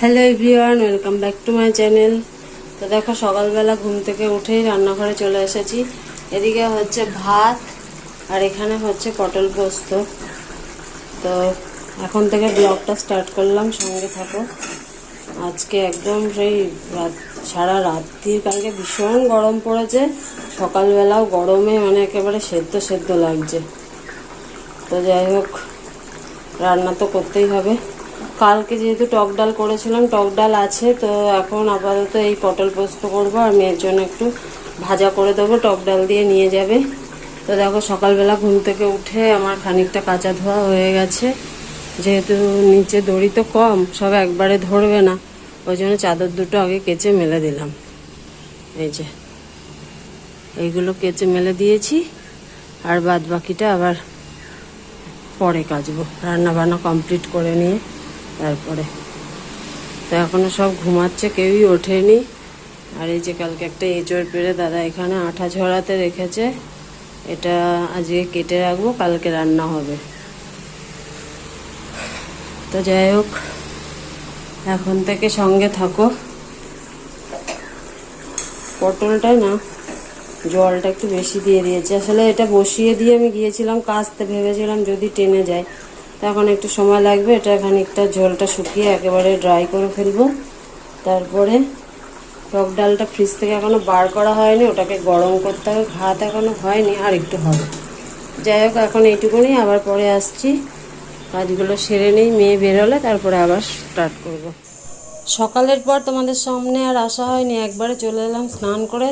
Hello everyone, welcome back to my channel. তো দেখো, সকালবেলা ঘুম থেকে উঠেই রান্নাঘরে চলে এসেছি। এদিকে হচ্ছে ভাত আর এখানে হচ্ছে পটল পোস্ত। তো এখন থেকে ব্লগটা স্টার্ট করলাম, সঙ্গে থাকো। আজকে একদম সেই সারা রাত্রির কালকে ভীষণ গরম পড়েছে, সকালবেলাও গরমে মানে একেবারে সেদ্ধ সেদ্ধ লাগছে। তো যাই হোক, রান্না তো করতেই হবে। কালকে যেহেতু টক ডাল করেছিলাম, টক ডাল আছে, তো এখন আপাতত এই পটল পোস্ত করবো আর মেয়ের জন্য একটু ভাজা করে দেবো, টক ডাল দিয়ে নিয়ে যাবে। তো দেখো, সকালবেলা ঘুম থেকে উঠে আমার খানিকটা কাঁচা ধোয়া হয়ে গেছে। যেহেতু নিচে দড়ি তো কম, সব একবারে ধরবে না, ওই জন্য চাদর দুটো আগে কেচে মেলে দিলাম। এই যে এইগুলো কেচে মেলে দিয়েছি, আর বাদ বাকিটা আবার পরে কাচবো, রান্না বান্না কমপ্লিট করে নিয়ে তারপরে। তো এখনও সব ঘুমাচ্ছে, কেউই ওঠেনি। আর এই যে কালকে একটা এঁচড় পেড়ে দাদা এখানে আঠা ঝরাতে রেখেছে, এটা আজকে কেটে রাখবো, কালকে রান্না হবে। তো যাই হোক, এখন থেকে সঙ্গে থাকো। পটলটায় না জলটা একটু বেশি দিয়ে দিয়েছি, আসলে এটা বসিয়ে দিয়ে আমি গিয়েছিলাম কাচতে, ভেবেছিলাম যদি টেনে যায়। তো এখন একটু সময় লাগবে, এটা খানিকটা ঝোলটা শুকিয়ে একেবারে ড্রাই করে ফেলবো। তারপরে টক ডালটা ফ্রিজ থেকে এখনও বার করা হয়নি, ওটাকে গরম করতে হবে, ভাত এখনও হয়নি, আর একটু হবে। যাই হোক, এখন এইটুকুনি, আবার পরে আসছি, কাজগুলো সেরে নেই, মেয়ে বেরোলে তারপরে আবার স্টার্ট করব। সকালের পর তোমাদের সামনে আর আসা হয়নি, একবারে চলে এলাম স্নান করে,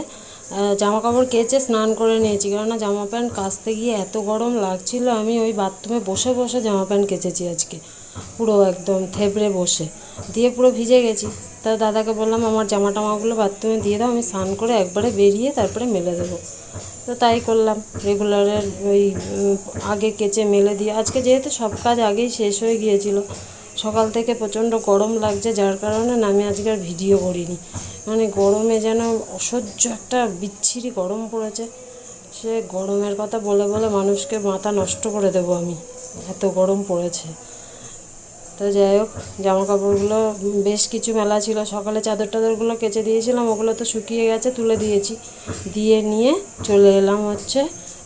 জামা কাপড় কেচে স্নান করে নিয়েছি, কেননা জামা প্যান্ট কাচতে গিয়ে এত গরম লাগছিল। আমি ওই বাথরুমে বসে বসে জামা প্যান্ট কেচেছি আজকে, পুরো একদম থেবড়ে বসে, দিয়ে পুরো ভিজে গেছি। তা দাদাকে বললাম আমার জামা টামাগুলো বাথরুমে দিয়ে দাও, আমি স্নান করে একবারে বেরিয়ে তারপরে মেলে দেবো। তো তাই করলাম, রেগুলারের ওই আগে কেচে মেলে দিয়ে, আজকে যেহেতু সব কাজ আগেই শেষ হয়ে গিয়েছিল, সকাল থেকে প্রচণ্ড গরম লাগছে, যার কারণে না আমি আজকে আর ভিডিও করিনি। মানে গরমে যেন অসহ্য একটা বিচ্ছিরি গরম পড়েছে, সে গরমের কথা বলে বলে মানুষকে মাথা নষ্ট করে দেবো আমি, এত গরম পড়েছে। তো যাই হোক, জামা কাপড়গুলো বেশ কিছু মেলা ছিল, সকালে চাদর টাদরগুলো কেচে দিয়েছিলাম, ওগুলো তো শুকিয়ে গেছে, তুলে দিয়েছি, দিয়ে নিয়ে চলে এলাম হচ্ছে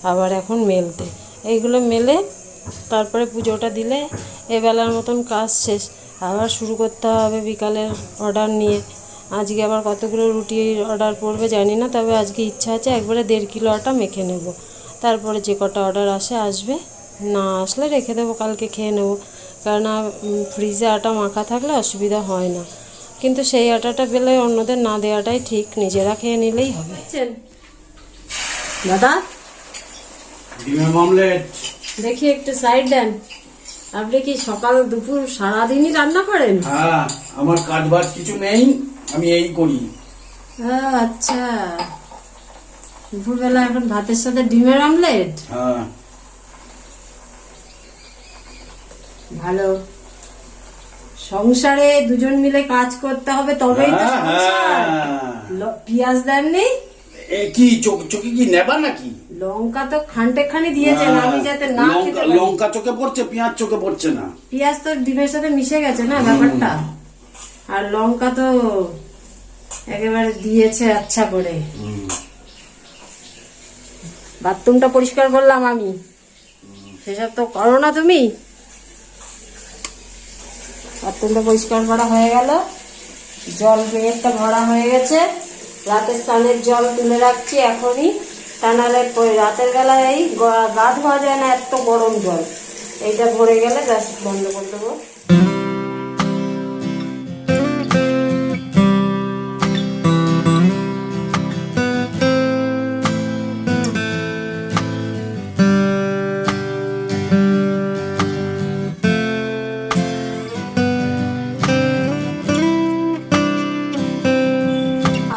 আবার এখন মেলতে। এইগুলো মেলে তারপরে পুজোটা দিলে এবেলার মতন কাজ শেষ। আবার শুরু করতে হবে বিকালের অর্ডার নিয়ে। আজকে আবার কতগুলো রুটির অর্ডার পড়বে জানি না, তবে আজকে ইচ্ছা আছে একবারে 1.5 কিলো আটা মেখে নেব, তারপরে যে কটা অর্ডার আসবে, না আসলে রেখে দেবো, কালকে খেয়ে নেবো। কেননা ফ্রিজে আটা মাখা থাকলে অসুবিধা হয় না, কিন্তু সেই আটাটা পেলে অন্যদের না দেওয়াটাই ঠিক, নিজেরা খেয়ে নিলেই হবে। দাদা ডিমের অমলেট দেখি একটু সাইড দেন। আপনি কি সকাল দুপুর সারাদিনই রান্না করেন? হ্যাঁ, আমার কাজ বাজ কিছু নেই, আমি এই করি। আচ্ছা, দুপুরবেলা এখন ভাতের সাথে ডিমের অমলেট? হ্যাঁ, ভালো, সংসারে দুজন মিলে কাজ করতে হবে, তবেই তো সংসার। পেঁয়াজ দেননি? কি চোখে কি নেবা নাকি? লঙ্কা তো খানিকখানি দিয়েছেন, আমি যাতে না খেতে পারি। লঙ্কা চোখে পড়ছে, পেঁয়াজ চোখে পড়ছে না। পেঁয়াজ তো ডিমের সাথে মিশে গেছে না ব্যাপারটা, আর লঙ্কা তো একেবারে দিয়েছে আচ্ছা করে। বাথরুমটা পরিষ্কার করলাম আমি, সেসব তো করো না তুমি। বাথরুমটা পরিষ্কার করা হয়ে গেল, জল মেয়েরটা ভরা হয়ে গেছে, রাতের স্নানের জল তুলে রাখছি এখনই, তা নাহলে রাতের বেলায় এই গা ধোয়া যায় না, এত গরম জল। এইটা ভরে গেলে ব্যাস বন্ধ করে দেবো।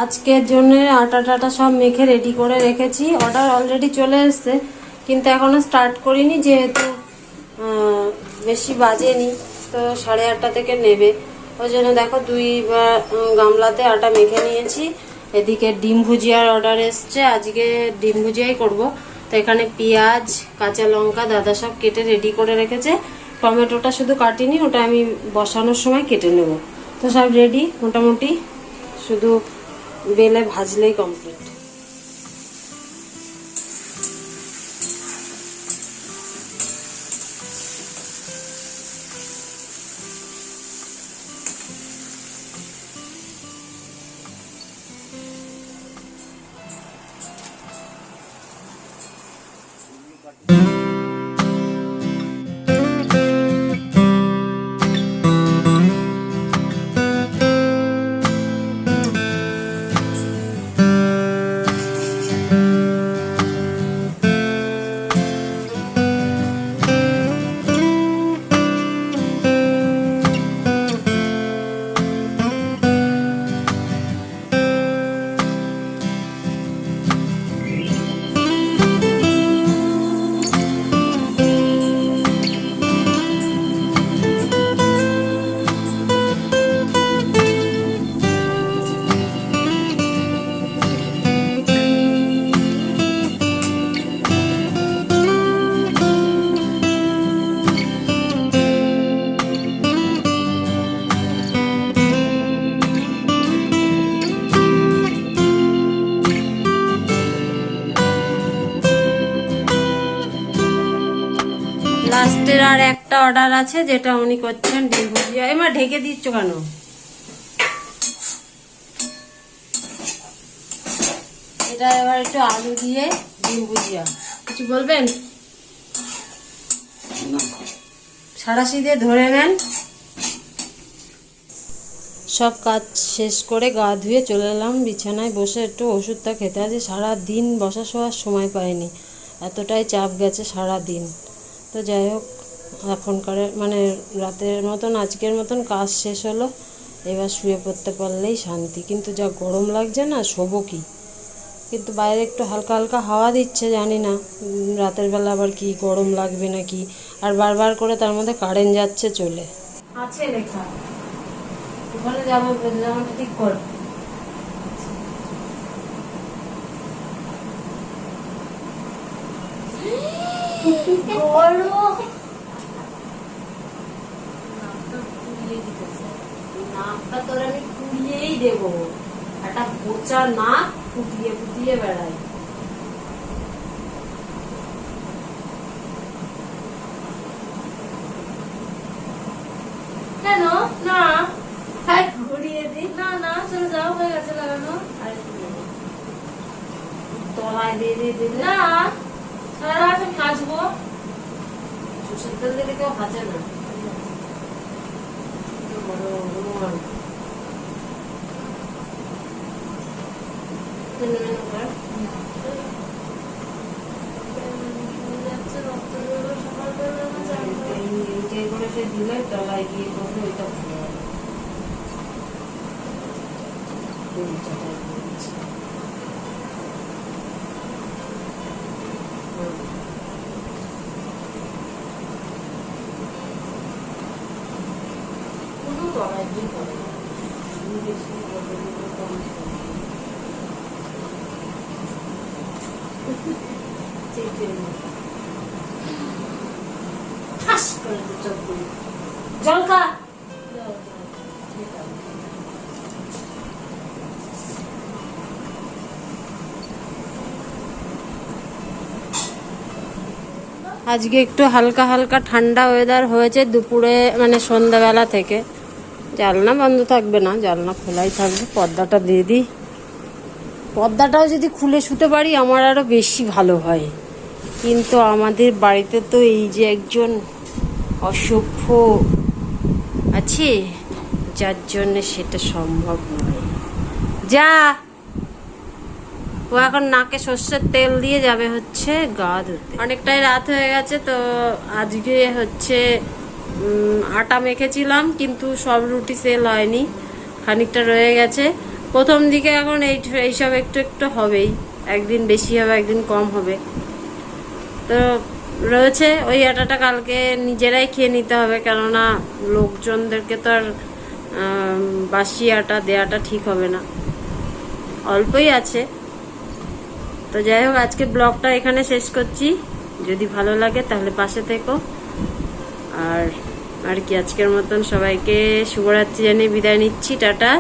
আজকের জন্য আটা টাটা সব মেখে রেডি করে রেখেছি, অর্ডার অলরেডি চলে এসছে, কিন্তু এখনও স্টার্ট করিনি, যেহেতু বেশি বাজেনি, তো 8:30 থেকে নেবে, ওই জন্য দেখো 2 গামলাতে আটা মেখে নিয়েছি। এদিকে ডিম ভুজিয়ার অর্ডার এসছে, আজকে ডিম ভুজিয়াই করব। তো এখানে পেঁয়াজ, কাঁচা লঙ্কা দাদা সব কেটে রেডি করে রেখেছে, টমেটোটা শুধু কাটিনি, ওটা আমি বসানোর সময় কেটে নেব। তো সব রেডি মোটামুটি, শুধু বেলে ভাজলেই কমপ্লিট। লাস্টের আর একটা অর্ডার আছে, যেটা উনি করছেন ডিম ভুজিয়া। এবার ঢেকে দিচ্ছ কেন? এটা এবার একটু আলু দিয়ে ডিম ভুজিয়া। কিছু বলবেন? সাঁড়াশি দিয়ে ধরে নেন। সব কাজ শেষ করে গা ধুয়ে চলে এলাম বিছানায়, বসে একটু ওষুধটা খেতে। আজ সারা দিন বসা শোয়ার সময় পাইনি, এতটাই চাপ গেছে সারা দিন। তো যাই হোক, এখনকার মানে রাতের মতন আজকের মতন কাজ শেষ হলো, এবার শুয়ে পড়তে পারলেই শান্তি। কিন্তু যা গরম লাগছে না, শোবো কি? কিন্তু বাইরে একটু হালকা হালকা হাওয়া দিচ্ছে, জানি না রাতের বেলা আবার কি গরম লাগবে নাকি। আর বারবার করে তার মধ্যে কারেন্ট যাচ্ছে চলে আছে লেখা। ওখানে যাবো, জামাটা ঠিক কর। নাকটা তোর আমি কুড়িয়েই দেবো, একটা বোচা নাক ফুটিয়ে ফুটিয়ে বেড়াই। কেন না? ঘুরিয়ে দি না, না চলে যাও, হয়ে গেছে লাগানো। তলায় দিয়ে দিয়ে দিলে না, সারা রাত আমি ভাজবো। সরষের তেল দিলে কেউ ভাজে না। দিলে তলায় গিয়ে করলে ওইটা ভালো হবে। কোনো তলায় গিয়ে করে না, বেশি কম জল খা। আজকে একটু হালকা হালকা ঠান্ডা ওয়েদার হয়েছে দুপুরে, মানে সন্ধ্যাবেলা থেকে। জানলা বন্ধ থাকবে না, জানলা খোলাই থাকবে। পর্দাটা দিয়ে দিই। পর্দাটাও যদি খুলে শুতে পারি আমার আরো বেশি ভালো হয়, কিন্তু আমাদের বাড়িতে তো এই যে একজন অসভ্য আছে, যার জন্য সেটা সম্ভব নয়। যা, ও এখন নাকে সর্ষের তেল দিয়ে যাবে হচ্ছে গা ধুতে। অনেকটাই রাত হয়ে গেছে, তো আজকে হচ্ছে আটা মেখেছিলাম, কিন্তু সব রুটি সেল হয়নি, খানিকটা রয়ে গেছে। প্রথম দিকে এখন এইসব একটু একটু হবেই, একদিন বেশি হবে একদিন কম হবে। তো রয়েছে ওই আটাটা কালকে নিজেরাই খেয়ে নিতে হবে, কেননা লোকজনদেরকে তো আর বাসি আটা দেওয়াটা ঠিক হবে না। অল্পই আছে। তো যাই হোক, আজকে ব্লগটা এখানে শেষ করছি। যদি ভালো লাগে তাহলে পাশে থেকো, আর আর কি আজকের মতন সবাইকে শুভরাত্রি জানিয়ে বিদায় নিচ্ছি, টাটা।